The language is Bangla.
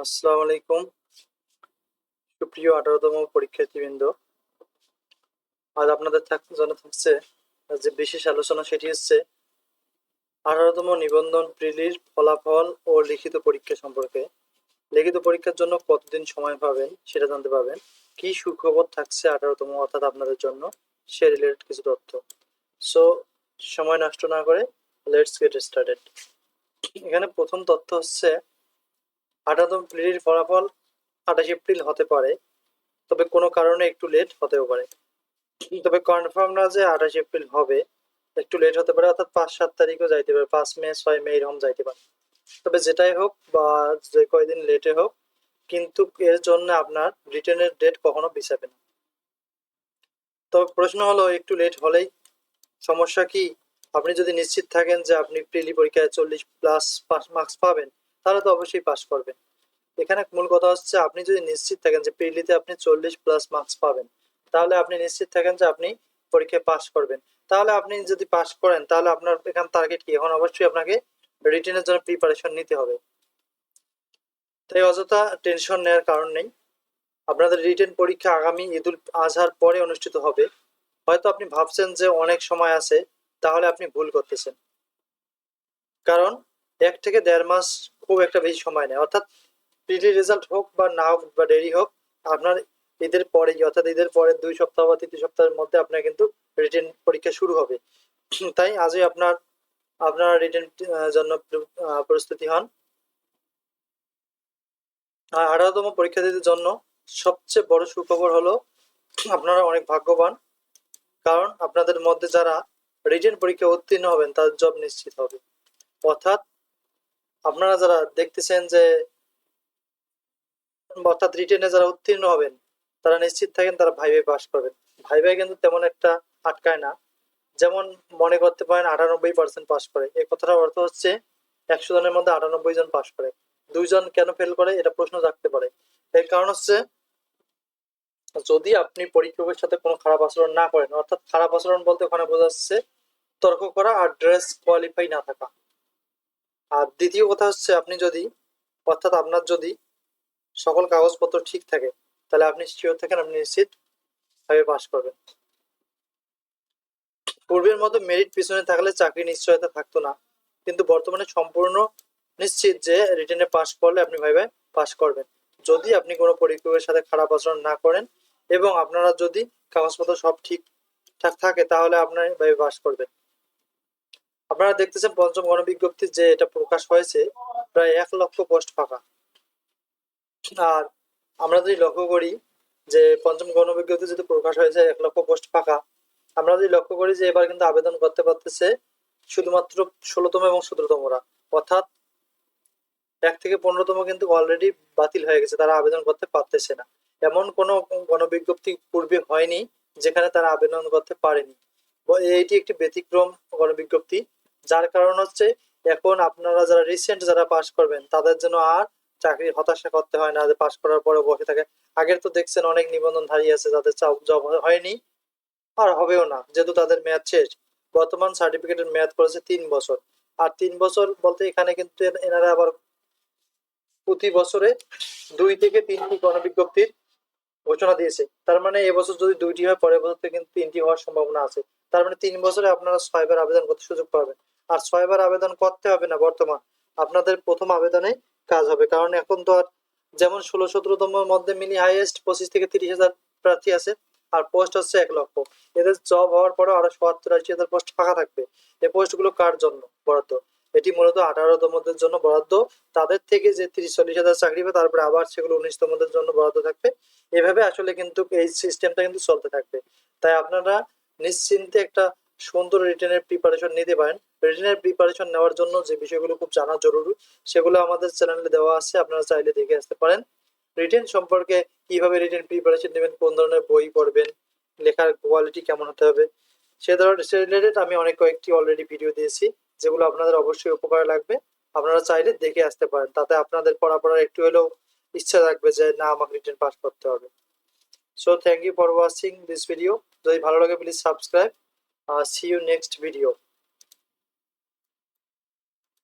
আসসালামু আলাইকুম। সুপ্রিয় 18তম পরীক্ষার্থীবৃন্দ, আজ আপনাদের জন্য থাকছে যে বিশেষ আলোচনা, সেটি হচ্ছে 18তম নিবন্ধন প্রিলির ফলাফল ও লিখিত পরীক্ষা সম্পর্কে। লিখিত পরীক্ষার জন্য কতদিন সময় পাবেন সেটা জানতে পারবেন। কি সুখবর থাকছে 18তম অর্থাৎ আপনাদের জন্য, সে রিলেটেড কিছু তথ্য। সো সময় নষ্ট না করে লেটস গেট স্টার্টেড। এখানে প্রথম তথ্য হচ্ছে 18তম প্রিলির ফলাফল 28 এপ্রিল হতে পারে, তবে কোনো কারণে একটু লেট হতেও পারে। তবে কনফার্ম না যে 28 এপ্রিল হবে, একটু লেট হতে পারে, অর্থাৎ 5-7 তারিখও যাইতে পারে, 5 মে 6 মে এরকম যাইতে পারে। তবে যেটাই হোক বা যে কয়দিন লেটে হোক, কিন্তু এর জন্য আপনার রিটার্নের ডেট কখনো পিছাবে না। তবে প্রশ্ন হলো, একটু লেট হলেই সমস্যা কি? আপনি যদি নিশ্চিত থাকেন যে আপনি প্রিলি পরীক্ষায় 40+ মার্কস পাবেন, তাহলে তো অবশ্যই পাস করবেন। এখানে মূল কথা হচ্ছে, আপনি যদি নিশ্চিত থাকেন যে প্রিলিতে আপনি 40+ মার্কস পাবেন, তাহলে আপনি নিশ্চিত থাকেন যে আপনি পরীক্ষায় পাস করবেন। তাহলে আপনি যদি পাস করেন, তাহলে আপনার এখানে টার্গেট কি? এখন অবশ্যই আপনাকে রিটেনের জন্য প্রিপারেশন নিতে হবে। তাই অযথা টেনশন নেওয়ার কারণ নেই। আপনাদের রিটেন পরীক্ষা আগামী ঈদুল আজহার পরে অনুষ্ঠিত হবে। হয়তো আপনি ভাবছেন যে অনেক সময় আছে, তাহলে আপনি ভুল করতেছেন। কারণ 1 থেকে 1.5 মাস খুব একটা বেশি সময় নেই, অর্থাৎ প্রিলি রেজাল্ট হোক বা না হোক বা দেরি হোক, আপনার ঈদের পরে, অর্থাৎ ঈদের পরে 2 সপ্তাহ বা 3 সপ্তাহের মধ্যে আপনার কিন্তু রিটেন পরীক্ষা শুরু হবে। তাই আজই আপনার রিটেন জন্য প্রস্তুতি হন। আর 18তম পরীক্ষার্থীদের জন্য সবচেয়ে বড় সুখবর হলো, আপনারা অনেক ভাগ্যবান, কারণ আপনাদের মধ্যে যারা রিটেন পরীক্ষা উত্তীর্ণ হবেন তাদের জব নিশ্চিত হবে। অর্থাৎ আপনারা যারা দেখতেছেন যে, অর্থাৎ রিটেনে যারা উত্তীর্ণ হবেন, তারা নিশ্চিত থাকেন তারা ভাইভাই পাস করবেন। ভাইভাই কিন্তু তেমন একটা আটকায় না। যেমন মনে করতে পারেন 98% পাস করে, এই কথাটার অর্থ হচ্ছে 100 জনের মধ্যে 98 জন পাস করে। 2 জন কেন ফেল করে, এটা প্রশ্ন থাকতে পারে। এর কারণ হচ্ছে, যদি আপনি পরীক্ষকের সাথে কোনো খারাপ আচরণ না করেন, অর্থাৎ খারাপ আচরণ বলতে ওখানে বোঝা যাচ্ছে তর্ক করা আর ড্রেস কোয়ালিফাই না থাকা। আর দ্বিতীয় কথা হচ্ছে, আপনি যদি, অর্থাৎ আপনার যদি সকল কাগজপত্র ঠিক থাকে, তাহলে আপনি শিওর থাকেন আপনি নিশ্চিত ভাবে পাস করবেন। পূর্বের মতো মেরিট পিছনে থাকলে চাকরি নিশ্চয়তা থাকতো না, কিন্তু বর্তমানে সম্পূর্ণ নিশ্চিত যে রিটেনে পাস করলে আপনি ভাইবে পাস করবেন, যদি আপনি কোনো পরীক্ষকের সাথে খারাপ আচরণ না করেন এবং আপনারা যদি কাগজপত্র সব ঠিকঠাক থাকে, তাহলে আপনার ভাইবে পাস করবেন। আপনারা দেখতেছেন পঞ্চম গণবিজ্ঞপ্তি যে এটা প্রকাশ হয়েছে, প্রায় 1 লক্ষ পোস্ট ফাঁকা। আর আমরা যদি লক্ষ্য করি যে পঞ্চম গণবিজ্ঞপ্তি যদি প্রকাশ হয়েছে 1 লক্ষ পোস্ট ফাঁকা, আমরা যদি লক্ষ্য করি যে এবার কিন্তু আবেদন করতে পারতেছে শুধুমাত্র 16তম এবং 17তমরা, অর্থাৎ 1 থেকে 15তম কিন্তু অলরেডি বাতিল হয়ে গেছে, তারা আবেদন করতে পারতেছে না। এমন কোনো গণবিজ্ঞপ্তি পূর্বে হয়নি যেখানে তারা আবেদন করতে পারেনি। এটি একটি ব্যতিক্রম গণবিজ্ঞপ্তি, যার কারণ হচ্ছে এখন আপনারা যারা রিসেন্ট যারা পাস করবেন, তাদের জন্য আর চাকরি হতাশা করতে হয় না যে পাস করার পরে বসে থাকে। আগের তো দেখছেন অনেক নিবন্ধনধারী আছে যাদের জব হয়নি, আর হবেও না, যেহেতু তাদের মেয়াদ শেষ। বর্তমান সার্টিফিকেটের মেয়াদ করেছে 3 বছর। আর 3 বছর বলতে এখানে কিন্তু এনারা আবার প্রতি বছরে 2 থেকে 3টি গণবিজ্ঞপ্তির ঘোষণা দিয়েছে। তার মানে এবছর যদি 2টি হয়, পরের বছর থেকে কিন্তু 3টি হওয়ার সম্ভাবনা আছে। তার মানে 3 বছরে আপনারা 6বার আবেদন করতে সুযোগ পাবেন। আর 6বার আবেদন করতে হবে না, বর্তমান আপনাদের প্রথম আবেদনে কাজ হবে। কারণ এখন তো আর যেমন 16-17তম মধ্যে মিনি হাইয়েস্ট 25 থেকে 30 হাজার প্রার্থী আছে, আর পোস্ট হচ্ছে 1 লক্ষ। এদের জব হওয়ার পরেও আরো 70-80 হাজার পোস্ট ফাঁকা থাকবে। এই পোস্টগুলো কার জন্য বরাদ্দ? এটি মূলত 18তমদের জন্য বরাদ্দ। তাদের থেকে যে 30-40 হাজার চাকরি পাবে, তারপরে আবার সেগুলো 19তমদের জন্য বরাদ্দ থাকবে। এভাবে আসলে কিন্তু এই সিস্টেমটা কিন্তু চলতে থাকবে। তাই আপনারা নিশ্চিন্তে একটা সুন্দর রিটেনের প্রিপারেশন নিতে পারেন। রিটেনের প্রিপারেশন নেওয়ার জন্য যে বিষয়গুলো খুব জানা জরুরি, সেগুলো আমাদের চ্যানেলে দেওয়া আছে, আপনারা চাইলে দেখে আসতে পারেন। রিটেন সম্পর্কে, কিভাবে রিটেন প্রিপারেশন নেবেন, কোন ধরনের বই পড়বেন, লেখার কোয়ালিটি কেমন হতে হবে, সে রিলেটেড আমি অনেক কয়েকটি অলরেডি ভিডিও দিয়েছি, যেগুলো আপনাদের অবশ্যই উপকারে লাগবে। আপনারা চাইলে দেখে আসতে পারেন, তাতে আপনাদের পড়ার একটু হলেও ইচ্ছা থাকবে যে না, আমাকে রিটেন পাস করতে হবে। So thank you for watching this video. যদি ভালো লাগে please subscribe. See you next video.